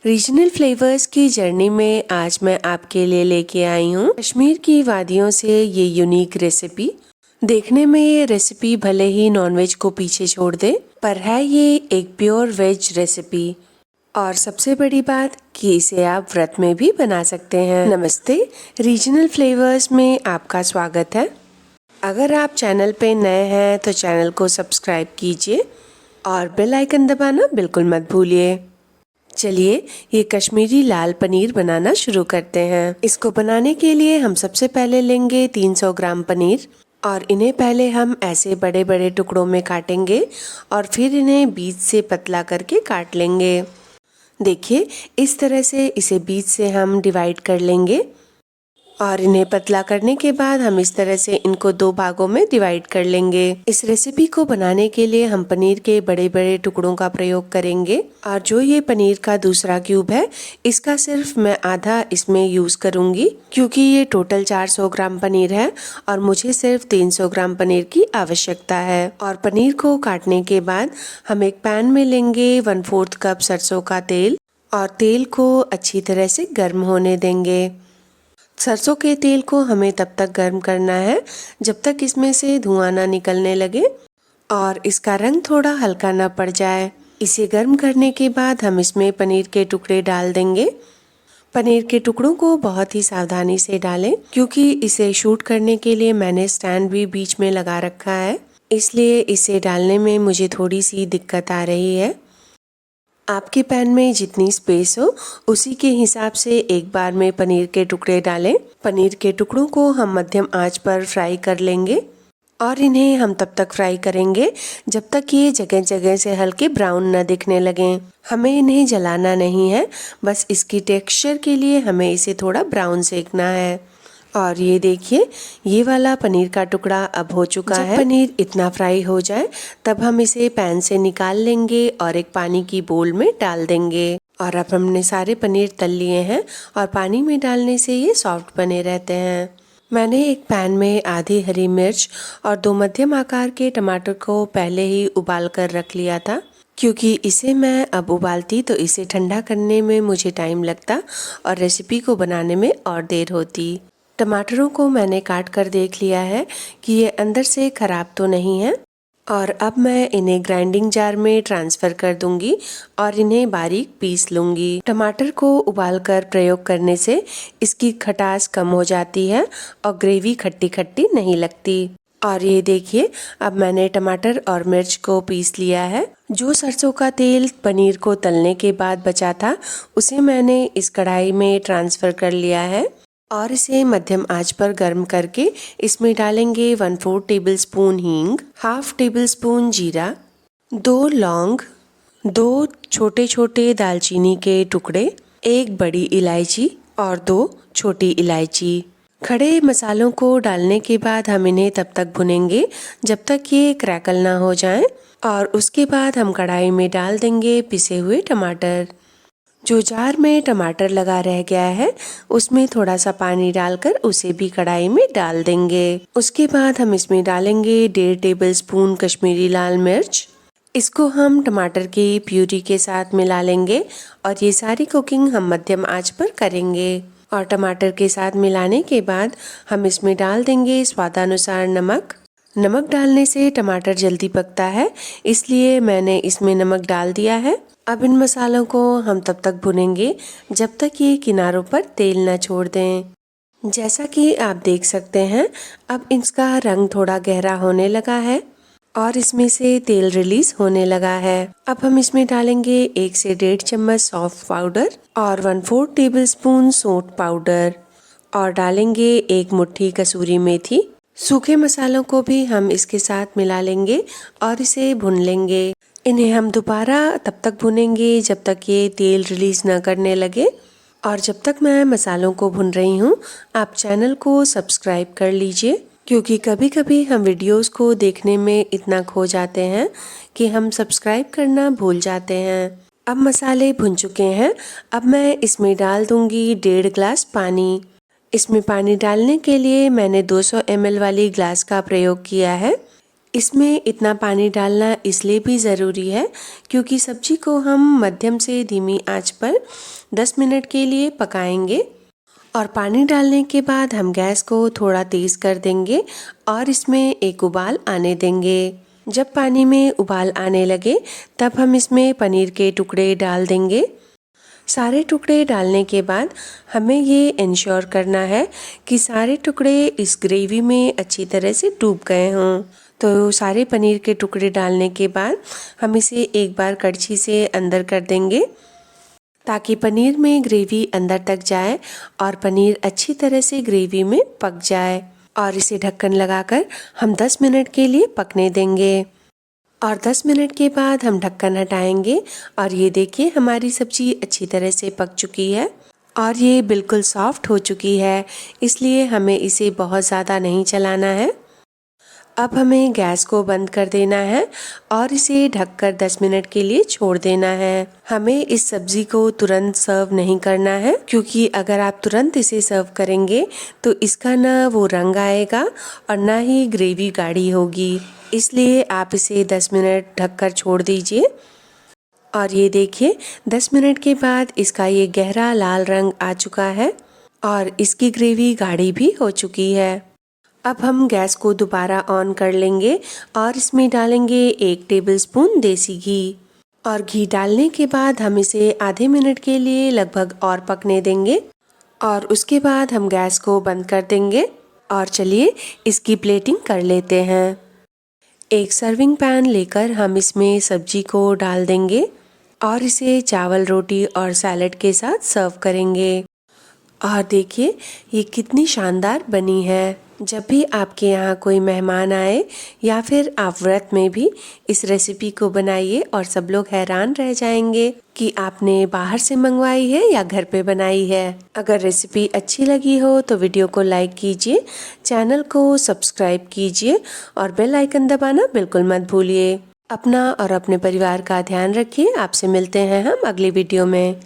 Regional flavours की journey में आज मैं आपके लिए लेके आई हूँ कश्मीर की वादियों से ये यूनिक रेसिपी। देखने में ये रेसिपी भले ही नॉनवेज को पीछे छोड़ दे, पर है ये एक प्योर वेज रेसिपी। और सबसे बड़ी बात कि इसे आप व्रत में भी बना सकते हैं। नमस्ते, रीजनल फ्लेवर्स में आपका स्वागत है। अगर आप चैनल पे नए हैं तो चैनल को सब्सक्राइब कीजिए और बेल आइकन दबाना बिल्कुल मत भूलिए। चलिए ये कश्मीरी लाल पनीर बनाना शुरू करते हैं। इसको बनाने के लिए हम सबसे पहले लेंगे 300 ग्राम पनीर और इन्हें पहले हम ऐसे बड़े बड़े टुकड़ों में काटेंगे और फिर इन्हें बीच से पतला करके काट लेंगे। देखिए इस तरह से इसे बीच से हम डिवाइड कर लेंगे और इन्हें पतला करने के बाद हम इस तरह से इनको 2 भागों में डिवाइड कर लेंगे। इस रेसिपी को बनाने के लिए हम पनीर के बड़े बड़े टुकड़ों का प्रयोग करेंगे और जो ये पनीर का दूसरा क्यूब है इसका सिर्फ मैं आधा इसमें यूज करूंगी, क्योंकि ये टोटल 400 ग्राम पनीर है और मुझे सिर्फ 300 ग्राम पनीर की आवश्यकता है। और पनीर को काटने के बाद हम एक पैन में लेंगे 1/4 कप सरसों का तेल और तेल को अच्छी तरह से गर्म होने देंगे। सरसों के तेल को हमें तब तक गर्म करना है जब तक इसमें से धुआं ना निकलने लगे और इसका रंग थोड़ा हल्का ना पड़ जाए। इसे गर्म करने के बाद हम इसमें पनीर के टुकड़े डाल देंगे। पनीर के टुकड़ों को बहुत ही सावधानी से डालें, क्योंकि इसे शूट करने के लिए मैंने स्टैंड भी बीच में लगा रखा है, इसलिए इसे डालने में मुझे थोड़ी सी दिक्कत आ रही है। आपके पैन में जितनी स्पेस हो उसी के हिसाब से एक बार में पनीर के टुकड़े डालें। पनीर के टुकड़ों को हम मध्यम आंच पर फ्राई कर लेंगे और इन्हें हम तब तक फ्राई करेंगे जब तक ये जगह जगह से हल्के ब्राउन न दिखने लगें। हमें इन्हें जलाना नहीं है, बस इसकी टेक्सचर के लिए हमें इसे थोड़ा ब्राउन सेकना है। और ये देखिए ये वाला पनीर का टुकड़ा अब हो चुका है। जब पनीर इतना फ्राई हो जाए तब हम इसे पैन से निकाल लेंगे और एक पानी की बोल में डाल देंगे। और अब हमने सारे पनीर तल लिए हैं और पानी में डालने से ये सॉफ्ट बने रहते हैं। मैंने एक पैन में आधी हरी मिर्च और 2 मध्यम आकार के टमाटर को पहले ही उबाल कर रख लिया था, क्योंकि इसे मैं अब उबालती तो इसे ठंडा करने में मुझे टाइम लगता और रेसिपी को बनाने में और देर होती। टमाटरों को मैंने काट कर देख लिया है कि ये अंदर से खराब तो नहीं है और अब मैं इन्हें ग्राइंडिंग जार में ट्रांसफ़र कर दूंगी और इन्हें बारीक पीस लूंगी। टमाटर को उबालकर प्रयोग करने से इसकी खटास कम हो जाती है और ग्रेवी खट्टी खट्टी नहीं लगती। और ये देखिए अब मैंने टमाटर और मिर्च को पीस लिया है। जो सरसों का तेल पनीर को तलने के बाद बचा था उसे मैंने इस कढ़ाई में ट्रांसफ़र कर लिया है और इसे मध्यम आंच पर गर्म करके इसमें डालेंगे 1/4 टेबलस्पून हींग, 1/2 टेबलस्पून जीरा, 2 लौंग, 2 छोटे छोटे दालचीनी के टुकड़े, 1 बड़ी इलायची और 2 छोटी इलायची। खड़े मसालों को डालने के बाद हम इन्हें तब तक भुनेंगे जब तक ये क्रैकल ना हो जाएं और उसके बाद हम कढ़ाई में डाल देंगे पिसे हुए टमाटर। जो जार में टमाटर लगा रह गया है उसमें थोड़ा सा पानी डालकर उसे भी कढ़ाई में डाल देंगे। उसके बाद हम इसमें डालेंगे 1.5 टेबलस्पून कश्मीरी लाल मिर्च। इसको हम टमाटर की प्यूरी के साथ मिला लेंगे और ये सारी कुकिंग हम मध्यम आंच पर करेंगे। और टमाटर के साथ मिलाने के बाद हम इसमें डाल देंगे स्वादानुसार नमक। नमक डालने से टमाटर जल्दी पकता है, इसलिए मैंने इसमें नमक डाल दिया है। अब इन मसालों को हम तब तक भुनेंगे जब तक ये किनारों पर तेल न छोड़ दें। जैसा कि आप देख सकते हैं अब इसका रंग थोड़ा गहरा होने लगा है और इसमें से तेल रिलीज होने लगा है। अब हम इसमें डालेंगे 1 से 1.5 चम्मच सौंफ पाउडर और 1/4 टेबलस्पून सौंठ पाउडर और डालेंगे 1 मुट्ठी कसूरी मेथी। सूखे मसालों को भी हम इसके साथ मिला लेंगे और इसे भून लेंगे। इन्हें हम दोबारा तब तक भुनेंगे जब तक ये तेल रिलीज न करने लगे। और जब तक मैं मसालों को भून रही हूँ आप चैनल को सब्सक्राइब कर लीजिए, क्योंकि कभी कभी हम वीडियोस को देखने में इतना खो जाते हैं कि हम सब्सक्राइब करना भूल जाते हैं। अब मसाले भुन चुके हैं। अब मैं इसमें डाल दूंगी 1.5 गिलास पानी। इसमें पानी डालने के लिए मैंने 200 ml वाली ग्लास का प्रयोग किया है। इसमें इतना पानी डालना इसलिए भी ज़रूरी है क्योंकि सब्जी को हम मध्यम से धीमी आंच पर 10 मिनट के लिए पकाएंगे और पानी डालने के बाद हम गैस को थोड़ा तेज़ कर देंगे और इसमें एक उबाल आने देंगे। जब पानी में उबाल आने लगे तब हम इसमें पनीर के टुकड़े डाल देंगे। सारे टुकड़े डालने के बाद हमें ये इंश्योर करना है कि सारे टुकड़े इस ग्रेवी में अच्छी तरह से डूब गए हों। तो सारे पनीर के टुकड़े डालने के बाद हम इसे एक बार कड़छी से अंदर कर देंगे ताकि पनीर में ग्रेवी अंदर तक जाए और पनीर अच्छी तरह से ग्रेवी में पक जाए। और इसे ढक्कन लगाकर हम 10 मिनट के लिए पकने देंगे और 10 मिनट के बाद हम ढक्कन हटाएंगे और ये देखिए हमारी सब्जी अच्छी तरह से पक चुकी है और ये बिल्कुल सॉफ्ट हो चुकी है, इसलिए हमें इसे बहुत ज़्यादा नहीं चलाना है। अब हमें गैस को बंद कर देना है और इसे ढककर 10 मिनट के लिए छोड़ देना है। हमें इस सब्जी को तुरंत सर्व नहीं करना है क्योंकि अगर आप तुरंत इसे सर्व करेंगे तो इसका ना वो रंग आएगा और ना ही ग्रेवी गाढ़ी होगी, इसलिए आप इसे 10 मिनट ढककर छोड़ दीजिए। और ये देखिए 10 मिनट के बाद इसका ये गहरा लाल रंग आ चुका है और इसकी ग्रेवी गाढ़ी भी हो चुकी है। अब हम गैस को दोबारा ऑन कर लेंगे और इसमें डालेंगे 1 टेबलस्पून देसी घी और घी डालने के बाद हम इसे आधे मिनट के लिए लगभग और पकने देंगे और उसके बाद हम गैस को बंद कर देंगे। और चलिए इसकी प्लेटिंग कर लेते हैं। एक सर्विंग पैन लेकर हम इसमें सब्जी को डाल देंगे और इसे चावल, रोटी और सैलेड के साथ सर्व करेंगे। और देखिए ये कितनी शानदार बनी है। जब भी आपके यहाँ कोई मेहमान आए या फिर आप व्रत में भी इस रेसिपी को बनाइए और सब लोग हैरान रह जाएंगे कि आपने बाहर से मंगवाई है या घर पे बनाई है। अगर रेसिपी अच्छी लगी हो तो वीडियो को लाइक कीजिए, चैनल को सब्सक्राइब कीजिए और बेल आइकन दबाना बिल्कुल मत भूलिए। अपना और अपने परिवार का ध्यान रखिए। आपसे मिलते हैं हम अगली वीडियो में।